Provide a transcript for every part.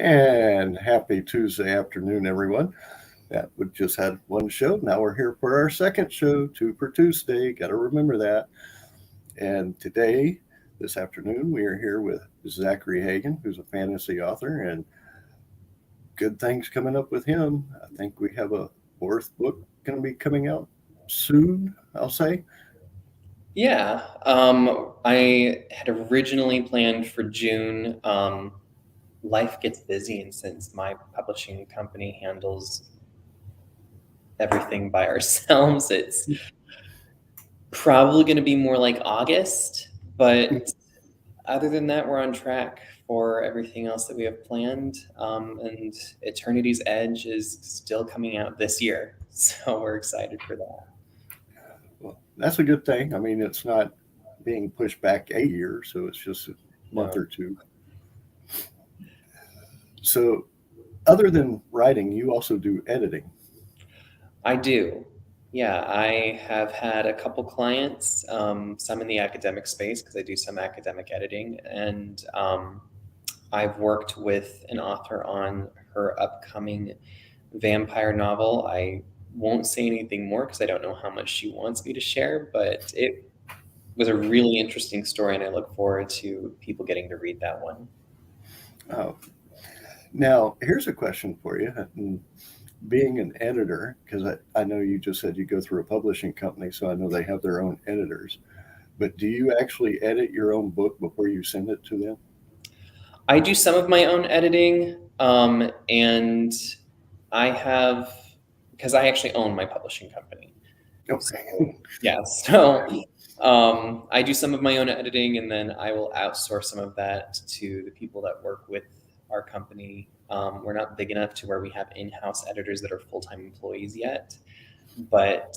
And happy Tuesday afternoon, everyone. That we just had one show. Now we're here for our second show, Two for Tuesday. Got to remember that. And today, this afternoon, we are here with Zachary Hagen, who's a fantasy author, and good things coming up with him. I think we have a fourth book going to be coming out soon, I'll say. Yeah, I had originally planned for June. Life gets busy, and since my publishing company handles everything by ourselves, it's probably going to be more like August. But other than that, we're on track for everything else that we have planned. And Eternity's Edge is still coming out this year, so we're excited for that. Well, that's a good thing. I mean, it's not being pushed back a year, so it's just a month or two. So other than writing, you also do editing. I do. Yeah, I have had a couple clients, some in the academic space because I do some academic editing, and I've worked with an author on her upcoming vampire novel. I won't say anything more because I don't know how much she wants me to share, but it was a really interesting story, and I look forward to people getting to read that one. Oh. Now, here's a question for you. Being an editor, because I know you just said you go through a publishing company, so I know they have their own editors. But do you actually edit your own book before you send it to them? I do some of my own editing, and I have, because I actually own my publishing company. Okay. So, yeah, so I do some of my own editing, and then I will outsource some of that to the people that work with our company. We're not big enough to where we have in-house editors that are full-time employees yet, but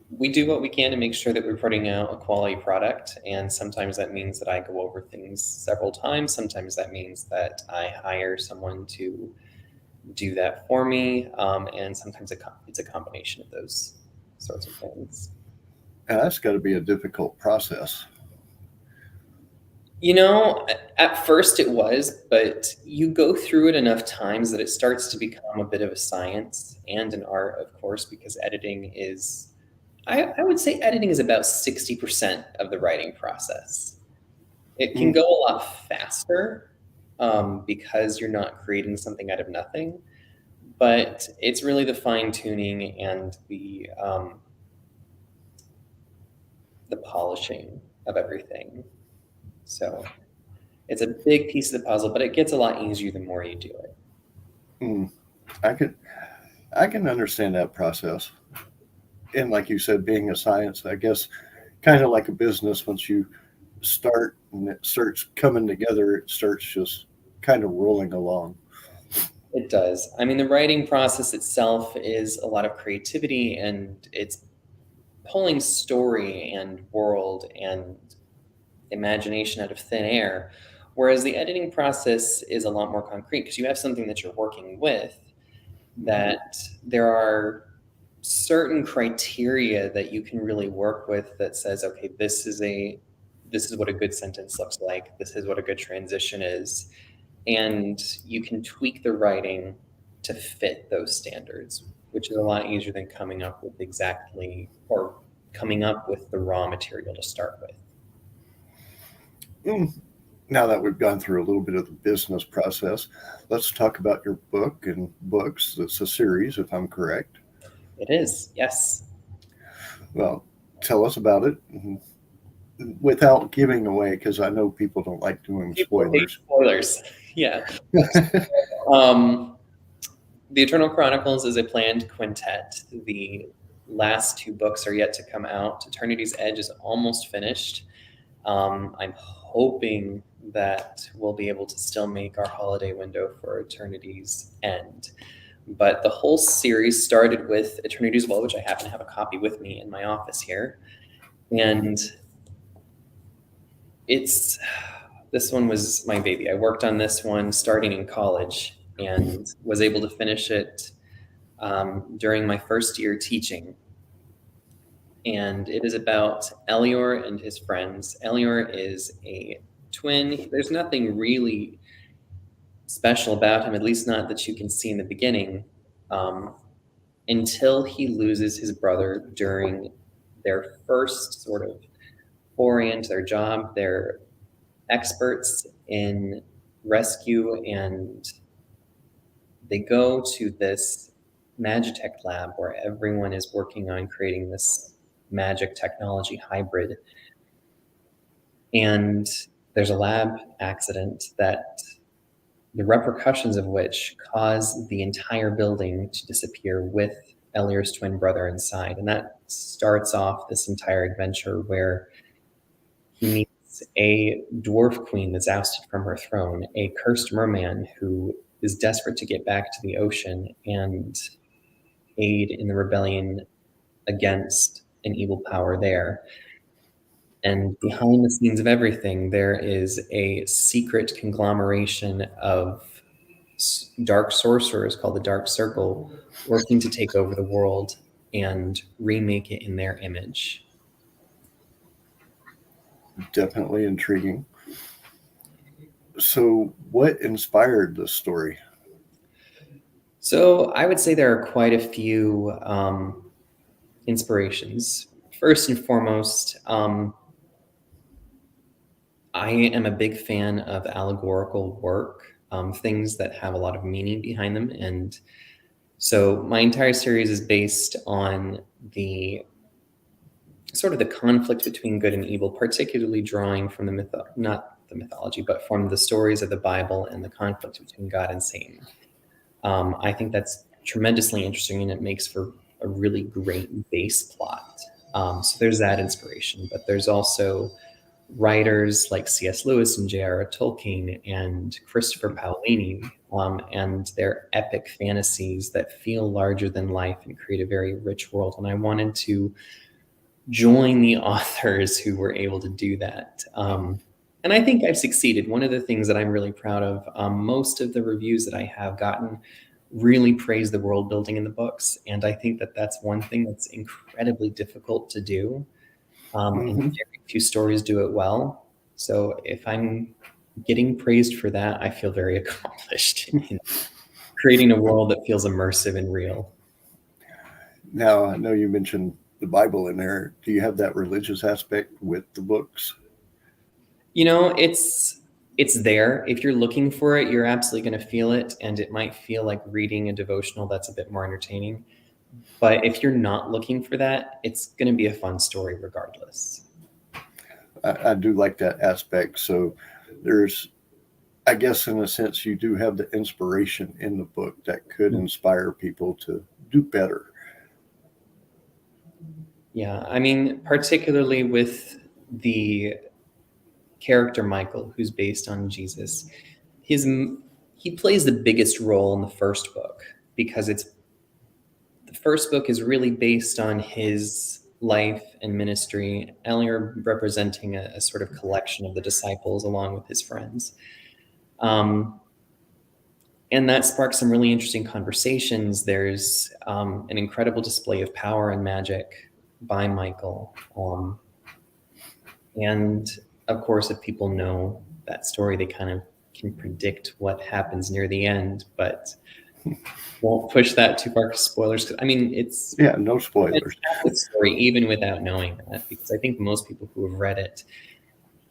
we do what we can to make sure that we're putting out a quality product. And sometimes that means that I go over things several times. Sometimes that means that I hire someone to do that for me. And sometimes it's a combination of those sorts of things. And that's got to be a difficult process. You know, at first it was, but you go through it enough times that it starts to become a bit of a science and an art, of course, because editing is, I would say editing is about 60% of the writing process. It can go a lot faster because you're not creating something out of nothing, but it's really the fine tuning and the polishing of everything. So it's a big piece of the puzzle, but it gets a lot easier the more you do it. I can understand that process. And like you said, being a science, I guess, kind of like a business, once you start and it starts coming together, it starts just kind of rolling along. It does. I mean, the writing process itself is a lot of creativity, and it's pulling story and world and imagination out of thin air, whereas the editing process is a lot more concrete because you have something that you're working with, that there are certain criteria that you can really work with that says, okay, this is what a good sentence looks like, this is what a good transition is, and you can tweak the writing to fit those standards, which is a lot easier than coming up with the raw material to start with. Now that we've gone through a little bit of the business process, let's talk about your book and books. It's a series, if I'm correct. It is, yes. Well, tell us about it without giving away, because I know people don't like doing People hate spoilers. spoilers. Yeah. Um, The Eternal Chronicles is a planned quintet. The last two books are yet to come out. Eternity's Edge is almost finished. I'm hoping that we'll be able to still make our holiday window for Eternity's End. But the whole series started with Eternity's Well, which I happen to have a copy with me in my office here. And this one was my baby. I worked on this one starting in college and was able to finish it during my first year teaching. And it is about Elior and his friends. Elior is a twin. There's nothing really special about him, at least not that you can see in the beginning, until he loses his brother during their first sort of foray into their job. They're experts in rescue, and they go to this Magitech lab where everyone is working on creating this magic technology hybrid. And there's a lab accident that the repercussions of which cause the entire building to disappear with Elior's twin brother inside. And that starts off this entire adventure where he meets a dwarf queen that's ousted from her throne, a cursed merman who is desperate to get back to the ocean and aid in the rebellion against an evil power there. And behind the scenes of everything, there is a secret conglomeration of dark sorcerers called the Dark Circle working to take over the world and remake it in their image. Definitely intriguing. So, what inspired this story? So I would say there are quite a few inspirations. First and foremost, I am a big fan of allegorical work, things that have a lot of meaning behind them. And so my entire series is based on the sort of the conflict between good and evil, particularly drawing from not the mythology, but from the stories of the Bible and the conflict between God and Satan. I think that's tremendously interesting, and it makes for a really great base plot. So there's that inspiration, but there's also writers like C.S. Lewis and J.R.R. Tolkien and Christopher Paolini, and their epic fantasies that feel larger than life and create a very rich world. And I wanted to join the authors who were able to do that. And I think I've succeeded. One of the things that I'm really proud of, most of the reviews that I have gotten really praise the world building in the books. And I think that that's one thing that's incredibly difficult to do. And very few stories do it well. So if I'm getting praised for that, I feel very accomplished in creating a world that feels immersive and real. Now, I know you mentioned the Bible in there. Do you have that religious aspect with the books? You know, it's there. If you're looking for it, you're absolutely going to feel it, and it might feel like reading a devotional that's a bit more entertaining. But if you're not looking for that, it's going to be a fun story regardless. I do like that aspect. So, there's, I guess, in a sense, you do have the inspiration in the book that could inspire people to do better. Yeah, I mean, particularly with the character Michael, who's based on Jesus, he plays the biggest role in the first book because the first book is really based on his life and ministry, Elior representing a sort of collection of the disciples along with his friends. And that sparks some really interesting conversations. There's an incredible display of power and magic by Michael. And of course, if people know that story, they kind of can predict what happens near the end, but won't push that too far. Spoilers. I mean, it's No spoilers. a story even without knowing that, because I think most people who have read it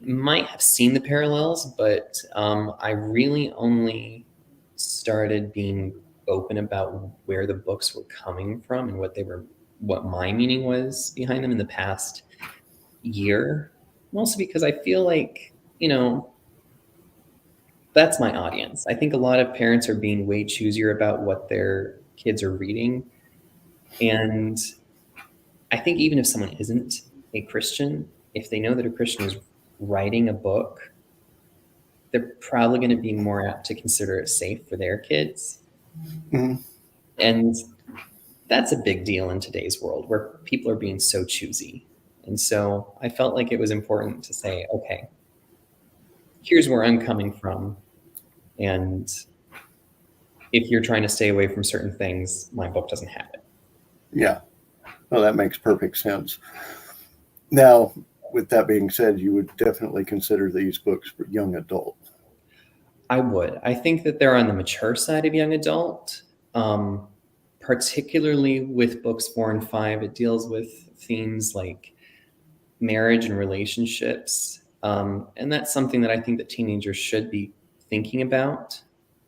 might have seen the parallels, but I really only started being open about where the books were coming from and what they were what my meaning was behind them in the past year, mostly because I feel like, that's my audience. I think a lot of parents are being way choosier about what their kids are reading. And I think even if someone isn't a Christian, if they know that a Christian is writing a book, they're probably going to be more apt to consider it safe for their kids. Mm-hmm. And that's a big deal in today's world where people are being so choosy. And so I felt like it was important to say, okay, here's where I'm coming from. And if you're trying to stay away from certain things, my book doesn't have it. Yeah. Well, that makes perfect sense. Now, with that being said, you would definitely consider these books for young adult. I would. I think that they're on the mature side of young adult, particularly with books 4 and 5. It deals with themes like marriage and relationships. And that's something that I think that teenagers should be thinking about,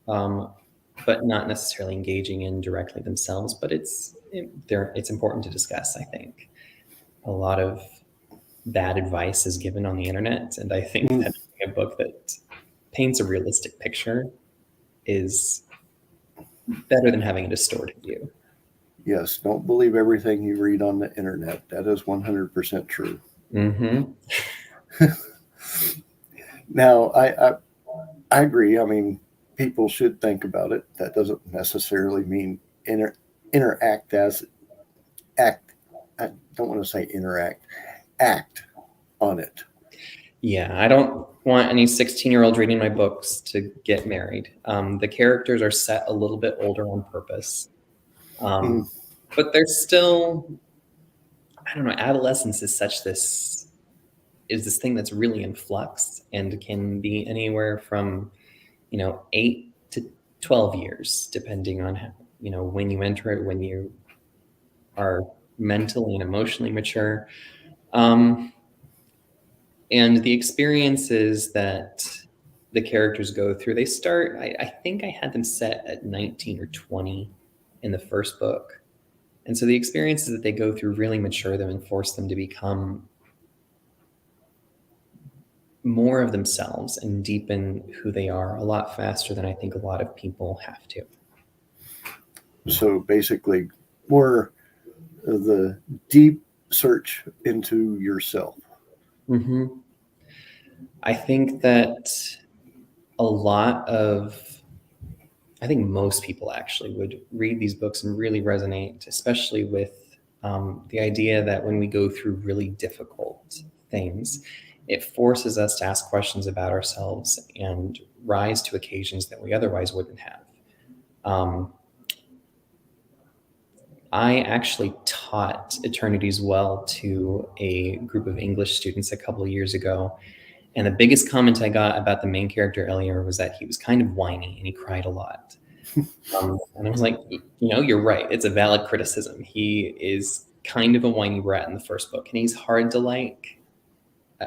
but not necessarily engaging in directly themselves. But it's important to discuss, I think. A lot of bad advice is given on the internet, and I think that a book that paints a realistic picture is better than having a distorted view. Yes, don't believe everything you read on the internet. That is 100% true. Mm-hmm. Now, I agree. I mean, people should think about it. That doesn't necessarily mean interact as act. I don't want to say interact. Act on it. Yeah, I don't want any 16-year-old reading my books to get married. The characters are set a little bit older on purpose. But they're still, I don't know, adolescence is this thing that's really in flux and can be anywhere from, 8 to 12 years, depending on how, when you enter it, when you are mentally and emotionally mature. And the experiences that the characters go through, they start, I think I had them set at 19 or 20 in the first book. And so the experiences that they go through really mature them and force them to become more of themselves and deepen who they are a lot faster than I think a lot of people have to. So basically, more of the deep search into yourself. Mm-hmm. I think that I think most people actually would read these books and really resonate, especially with the idea that when we go through really difficult things, it forces us to ask questions about ourselves and rise to occasions that we otherwise wouldn't have. I actually taught Eternity's Well to a group of English students a couple of years ago. And the biggest comment I got about the main character, Elior, was that he was kind of whiny and he cried a lot. And I was like, you're right. It's a valid criticism. He is kind of a whiny brat in the first book, and he's hard to like.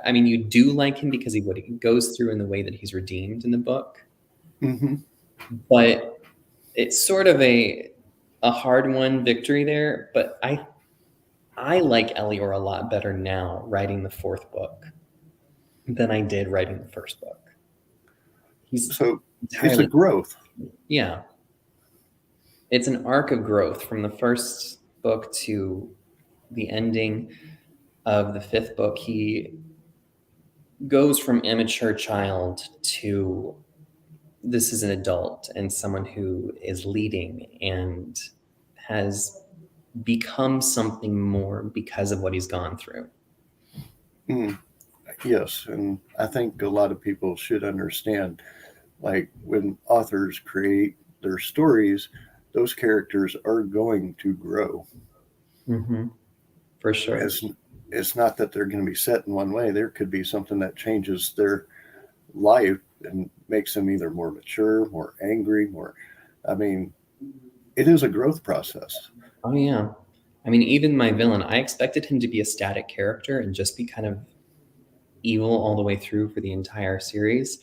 I mean, you do like him because of what he goes through and the way that he's redeemed in the book. Mm-hmm. But it's sort of a hard-won victory there. But I like Elior a lot better now writing the fourth book than I did writing the first book. It's a growth. Yeah. It's an arc of growth from the first book to the ending of the fifth book. He goes from immature child to this is an adult and someone who is leading and has become something more because of what he's gone through. Yes, and I think a lot of people should understand, like when authors create their stories, those characters are going to grow. Mm-hmm. For sure. It's not that they're going to be set in one way. There could be something that changes their life and makes them either more mature, more angry, it is a growth process. Oh, yeah. I mean, even my villain, I expected him to be a static character and just be kind of evil all the way through for the entire series.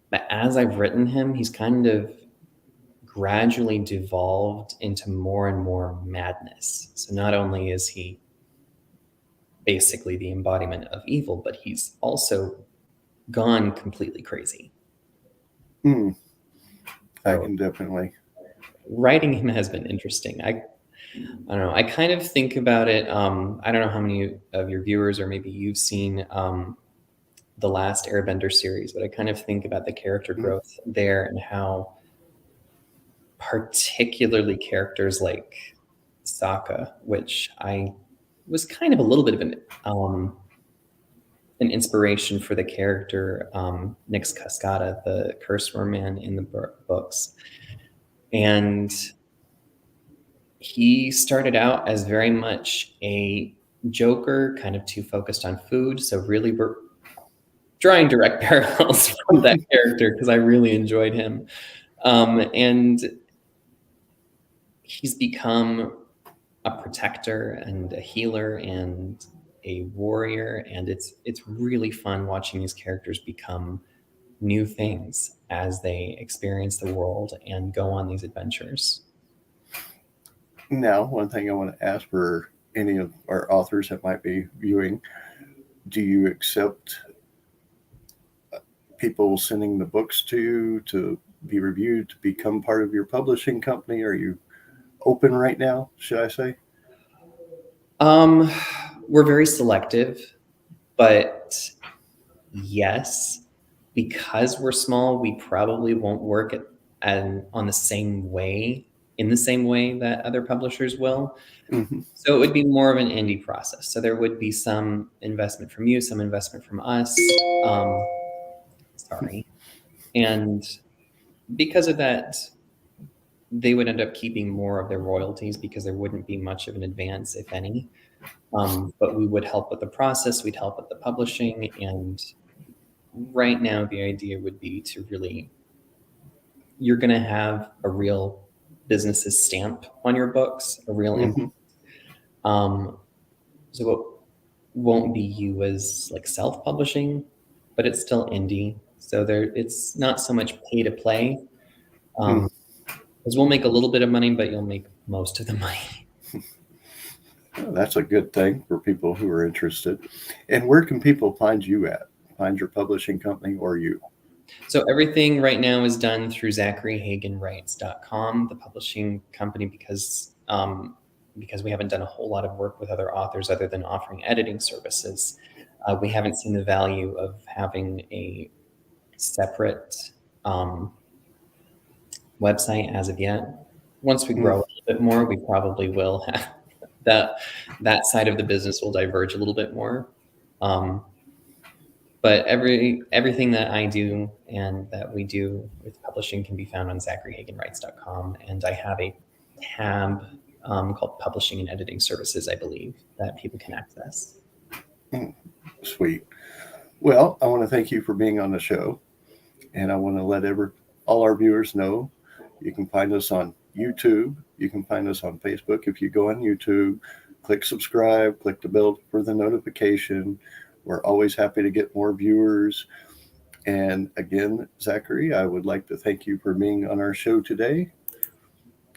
But as I've written him, he's kind of gradually devolved into more and more madness. So not only is he basically the embodiment of evil, but he's also gone completely crazy. I So can definitely. writing him has been interesting. I don't know. I kind of think about it. I don't know how many of your viewers, or maybe you've seen the last Airbender series, but I kind of think about the character growth there and how particularly characters like Sokka, which I was kind of a little bit of an inspiration for the character Nyx Cascada, the Cursed Merman in the books. And he started out as very much a joker, kind of too focused on food. So really we're drawing direct parallels from that character because I really enjoyed him. And he's become a protector and a healer and a warrior, and it's really fun watching these characters become new things as they experience the world and go on these adventures. Now, one thing I want to ask for any of our authors that might be viewing, do you accept people sending the books to you to be reviewed, to become part of your publishing company? Are you open right now, should I say? We're very selective, but yes, because we're small, we probably won't work on the same way, in the same way that other publishers will. Mm-hmm. So it would be more of an indie process. So there would be some investment from you, some investment from us. And because of that, they would end up keeping more of their royalties because there wouldn't be much of an advance, if any. But we would help with the process, we'd help with the publishing. And right now, the idea would be to really, you're going to have a real business's stamp on your books, a real impact. So it won't be you as like self-publishing, but it's still indie. So it's not so much pay to play. Because we'll make a little bit of money, but you'll make most of the money. Well, that's a good thing for people who are interested. And where can people find you at? Find your publishing company or you? So everything right now is done through ZacharyHagenWrites.com, the publishing company, because we haven't done a whole lot of work with other authors other than offering editing services. We haven't seen the value of having a separate website as of yet. Once we grow a little bit more, we probably will have that side of the business will diverge a little bit more. But everything that I do and that we do with publishing can be found on ZacharyHagenWrites.com. And I have a tab called Publishing and Editing Services, I believe, that people can access. Sweet. Well, I want to thank you for being on the show. And I want to let all our viewers know you can find us on YouTube. You can find us on Facebook. If you go on YouTube, click subscribe, click the bell for the notification. We're always happy to get more viewers. And again, Zachary, I would like to thank you for being on our show today.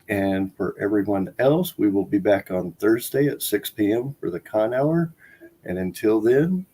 And for everyone else, we will be back on Thursday at 6 p.m. for the Con Hour. And until then,